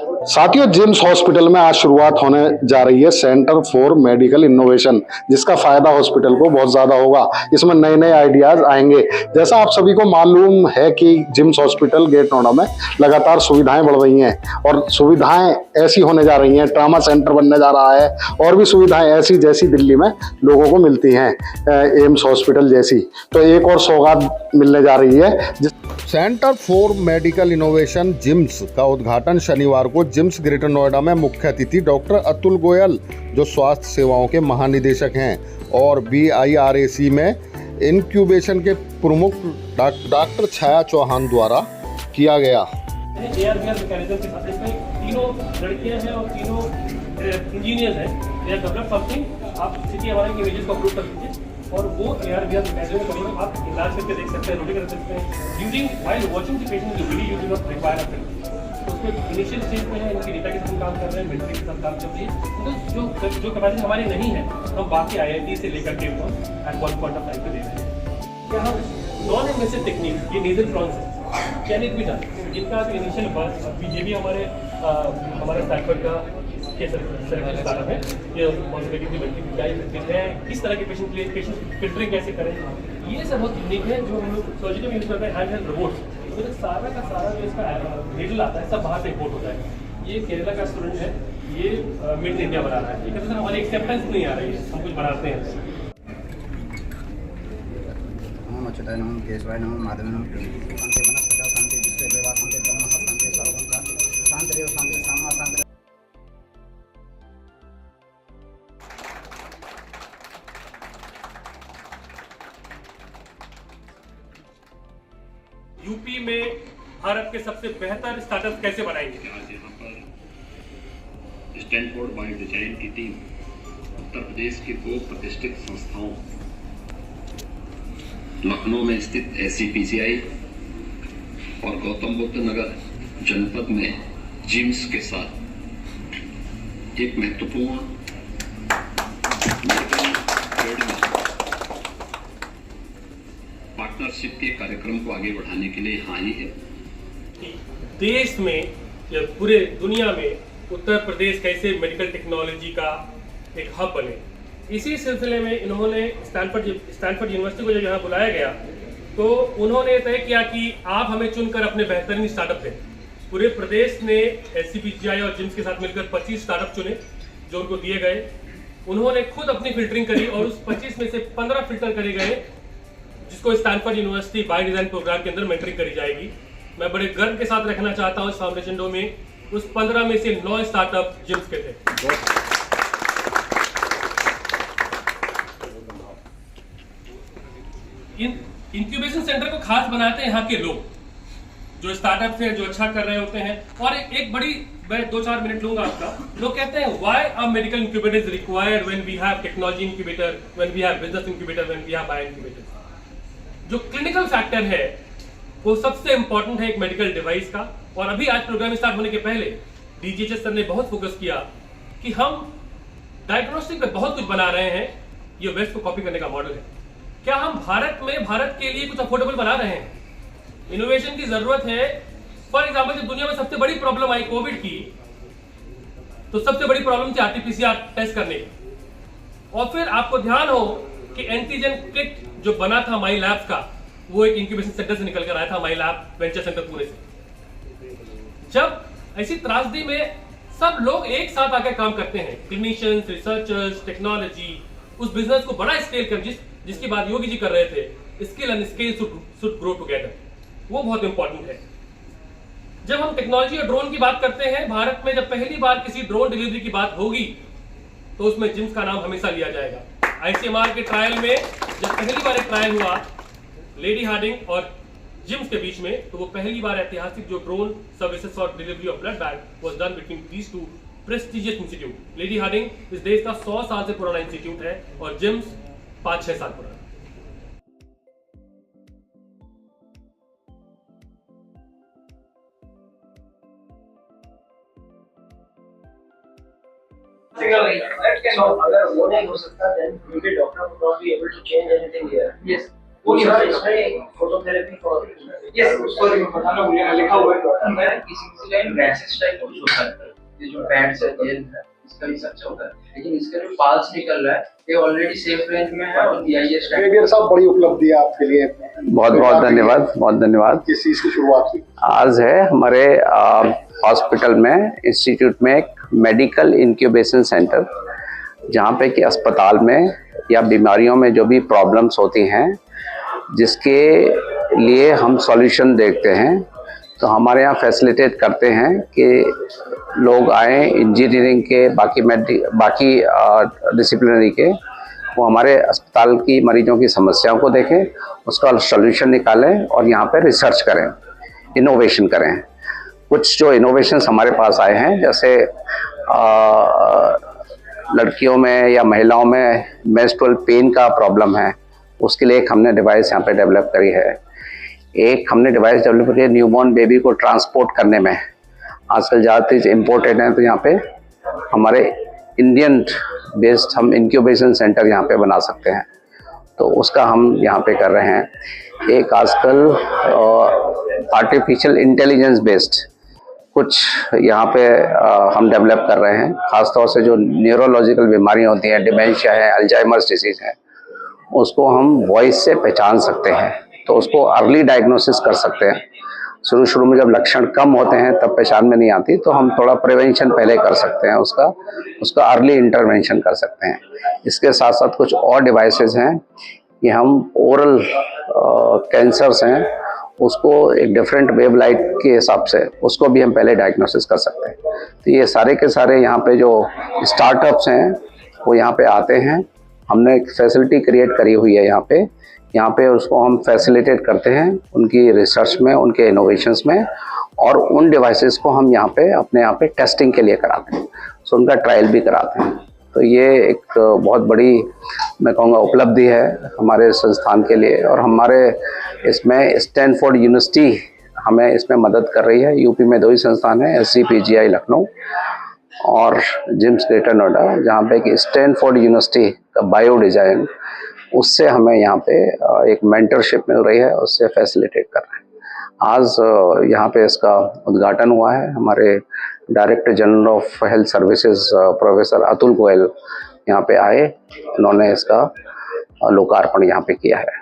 साथियों, gyms hospital में आज शुरुआत होने जा रही है सेंटर फॉर मेडिकल इनोवेशन, जिसका फायदा हॉस्पिटल को बहुत ज्यादा होगा। इसमें नए नए आइडियाज आएंगे। जैसा आप सभी को मालूम है कि जिम्स हॉस्पिटल गेट नोएडा में लगातार सुविधाएं बढ़ रही हैं और सुविधाएं ऐसी होने जा रही हैं, ट्रामा सेंटर बनने जा रहा है और भी सुविधाएं ऐसी जैसी दिल्ली में लोगों को मिलती हैं एम्स हॉस्पिटल जैसी। तो एक और सौगात मिलने जा रही है। Centre for medical innovation GIMS का उद्घाटन शनिवार को जिम्स ग्रेटर नोएडा में मुख्य अतिथि डॉक्टर अतुल गोयल, जो स्वास्थ्य सेवाओं के महानिदेशक हैं, और BIRAC में इनक्यूबेशन के प्रमुख डॉक्टर छाया चौहान द्वारा किया गया। मैकेनिज्म के साथ इसमें तीनों लड़कियां हैं और तीनों इंजीनियर्स हैं। They have developed something. आप सिटी MRI की इमेजेस को अपलोड कर दीजिए और वो AR VR मैकेनिज्म को आप इलाज करके देख सकते हैं, रोटी कर सकते हैं। During while watching the patient you really do not require a film. उसमें इनिशियल स्टेज में है, इनकी डेटा के साथ काम कर रहे हैं, मिलिट्री के साथ काम चल रही है। तो जो कैपेसिटी हमारी नहीं है हम बाकी IIT से लेकर के at one point of time पे दे रहे हैं। क्या हम नॉन इन्वेसिव टेक्निक, ये नेजल फ्रॉन्स है, कैन इट बी डन, जिनका इनिशियल बर्थ ये भी हमारे स्टैनफोर्ड का सेलेक्टेड स्टार्टअप है। ये पॉसिबिलिटी की है किस तरह के पेशेंट के लिए पेशेंट फिल्टरिंग कैसे करें, ये सब बहुत यूनिक है। जो हम लोग सर्जरी में यूज करते हैं हैंड रोबोट्स, तो सारा का सारा जो इसका नीडल आता है सब बाहर से इम्पोर्ट होता है। ये केरला का स्टूडेंट है, ये मेड इन इंडिया बना रहा है। ये कहते हैं हमारी एक्सेप्टेंस नहीं आ रही है, हम कुछ बनाते हैं। यूपी में भारत के सबसे बेहतर स्टार्टअप कैसे बनाएंगे? आज यहाँ पर स्टैनफोर्ड बाय डिजाइन की टीम उत्तर प्रदेश की 2 प्रतिष्ठित संस्थाओं लखनऊ में स्थित SCPCI और गौतम बुद्ध नगर जनपद में जिम्स के साथ एक महत्वपूर्ण पार्टनरशिप के कार्यक्रम को आगे बढ़ाने के लिए यहाँ आई है। देश में या पूरे दुनिया में उत्तर प्रदेश कैसे मेडिकल टेक्नोलॉजी का एक हब बने, इसी सिलसिले में इन्होंने स्टैनफोर्ड यूनिवर्सिटी को जब यहाँ बुलाया गया तो उन्होंने तय किया कि आप हमें चुनकर अपने बेहतरीन स्टार्टअप दें। पूरे प्रदेश ने SCPCI और जिम्स के साथ मिलकर 25 स्टार्टअप चुने जो उनको दिए गए। उन्होंने खुद अपनी फिल्टरिंग करी और उस 25 में से 15 फिल्टर करे गए, जिसको Stanford University biodesign program के अंदर मेंटरिंग करी जाएगी। मैं बड़े गर्व के साथ रखना चाहता हूं इस फाउंडेशन डे में उस 15 में से 9 स्टार्टअप जिम्स के थे। इंक्यूबेशन सेंटर को खास बनाते हैं यहाँ के लोग, जो स्टार्टअप है, जो अच्छा कर रहे होते हैं। और एक बड़ी, मैं 2-4 मिनट लूंगा आपका। लोग कहते हैं why a medical incubator is required when we have technology incubator, when we have business incubator, when we have bio incubator. जो क्लिनिकल फैक्टर है वो सबसे इंपॉर्टेंट है एक मेडिकल डिवाइस का। और अभी आज प्रोग्राम स्टार्ट होने के पहले DGHS सर ने बहुत फोकस किया कि हम डायग्नोस्टिक पे बहुत कुछ बना रहे हैं, ये वेस्ट को कॉपी करने का मॉडल है। क्या हम भारत में भारत के लिए कुछ अफोर्डेबल बना रहे हैं? इनोवेशन की जरूरत है। फॉर एग्जाम्पल, जब दुनिया में सबसे बड़ी प्रॉब्लम आई कोविड की, तो सबसे बड़ी प्रॉब्लम थी RT-PCR टेस्ट करने की। और फिर आपको ध्यान हो कि एंटीजन किट जो बना था माई लैब्स का, वो एक इंक्यूबेशन सेंटर से निकल कर आया था, माई लैब वेंचर सेंटर पुणे से। जब ऐसी त्रासदी में सब लोग एक साथ आकर काम करते हैं, क्लिनिशियंस, रिसर्चर्स, टेक्नोलॉजी, उस बिजनेस को बड़ा स्केल कर जिसकी बात योगी जी कर रहे थे, skill and scale should grow together, वो बहुत इंपॉर्टेंट है। जब हम टेक्नोलॉजी और ड्रोन की बात करते हैं, भारत में जब पहली बार किसी ड्रोन डिलीवरी की बात होगी तो उसमें जिम्स का नाम हमेशा लिया जाएगा। ICMR के ट्रायल में जब पहली बार एक ट्रायल हुआ लेडी हार्डिंग और जिम्स के बीच में, तो वो पहली बार ऐतिहासिक जो drone services for delivery of blood bank was done between these 2 prestigious institute. Lady Hardinge इस देश का 100 साल से पुराना इंस्टीट्यूट है और जिम्स 5-6 साल पुराना। So, अगर वो नहीं हो सकता, then maybe doctor would not be able to change anything here. Yes. दूसरा इसमें फोटोथेरेपी फॉर Yes, sorry, मैं बताना भूल गया, लिखा हुआ है अंदर किसी टाइम रैशेस टाइप कुछ होता है, ये जो पैड्स है जेल है इसका भी अच्छा होता है, लेकिन इसका जो पाल्स निकल रहा है ये ऑलरेडी सेफ रेंज में है और बीआईएस टाइप। ब्रिगेडियर साहब, बड़ी उपलब्धि है आपके लिए। बहुत बहुत धन्यवाद, बहुत धन्यवाद। किस चीज की शुरुआत हुई? आज है हमारे हॉस्पिटल में, इंस्टीट्यूट में एक मेडिकल इंक्यूबेशन सेंटर, जहाँ पे कि अस्पताल में या बीमारियों में जो भी प्रॉब्लम्स होती हैं जिसके लिए हम सॉल्यूशन देखते हैं, तो हमारे यहाँ फैसिलिटेट करते हैं कि लोग आए इंजीनियरिंग के, बाकी डिसिप्लिनरी के, वो हमारे अस्पताल की मरीजों की समस्याओं को देखें, उसका सॉल्यूशन निकालें और यहाँ पे रिसर्च करें, इनोवेशन करें। कुछ जो इनोवेशंस हमारे पास आए हैं, जैसे लड़कियों में या महिलाओं में मेंस्ट्रुअल पेन का प्रॉब्लम है, उसके लिए एक हमने डिवाइस यहाँ पे डेवलप करी है। एक हमने डिवाइस डेवलप करी है न्यूबॉर्न बेबी को ट्रांसपोर्ट करने में। आजकल ज़्यादा चीज़ इम्पोर्टेड हैं, तो यहाँ पे हमारे इंडियन बेस्ड हम इंक्यूबेशन सेंटर यहाँ पे बना सकते हैं, तो उसका हम यहाँ पे कर रहे हैं। एक आजकल आर्टिफिशियल इंटेलिजेंस बेस्ड कुछ यहाँ पे हम डेवलप कर रहे हैं, ख़ासतौर से जो न्यूरोलॉजिकल बीमारियाँ होती हैं, डिमेंशिया है, अल्जाइमर्स डिसीज़ है, उसको हम वॉइस से पहचान सकते हैं, तो उसको अर्ली डायग्नोसिस कर सकते हैं। शुरू में जब लक्षण कम होते हैं तब पहचान में नहीं आती, तो हम थोड़ा प्रिवेंशन पहले कर सकते हैं, उसका अर्ली इंटरवेंशन कर सकते हैं। इसके साथ साथ कुछ और डिवाइसेस हैं कि हम ओरल कैंसर्स हैं, उसको एक डिफरेंट वेवलाइट के हिसाब से उसको भी हम पहले डायग्नोसिस कर सकते हैं। तो ये सारे के सारे यहाँ पे जो स्टार्टअप्स हैं वो यहाँ पे आते हैं। हमने एक फैसिलिटी क्रिएट करी हुई है यहाँ पे उसको हम फैसिलिटेट करते हैं उनकी रिसर्च में, उनके इनोवेशंस में, और उन डिवाइसेस को हम अपने यहाँ पे टेस्टिंग के लिए कराते हैं, सो उनका ट्रायल भी कराते हैं। तो ये एक बहुत बड़ी, मैं कहूँगा, उपलब्धि है हमारे संस्थान के लिए। और हमारे इसमें स्टैनफोर्ड यूनिवर्सिटी हमें इसमें मदद कर रही है। यूपी में 2 ही संस्थान हैं, SCPGI लखनऊ और जिम्स ग्रेटर नोएडा, जहाँ पे कि स्टैनफोर्ड यूनिवर्सिटी का बायो डिज़ाइन, उससे हमें यहाँ पे एक मेंटरशिप मिल रही है, उससे फैसिलिटेट कर रहे हैं। आज यहाँ पे इसका उद्घाटन हुआ है। हमारे director general of health services professor Atul Goyal यहाँ पे आए, उन्होंने इसका लोकार्पण यहाँ पे किया है।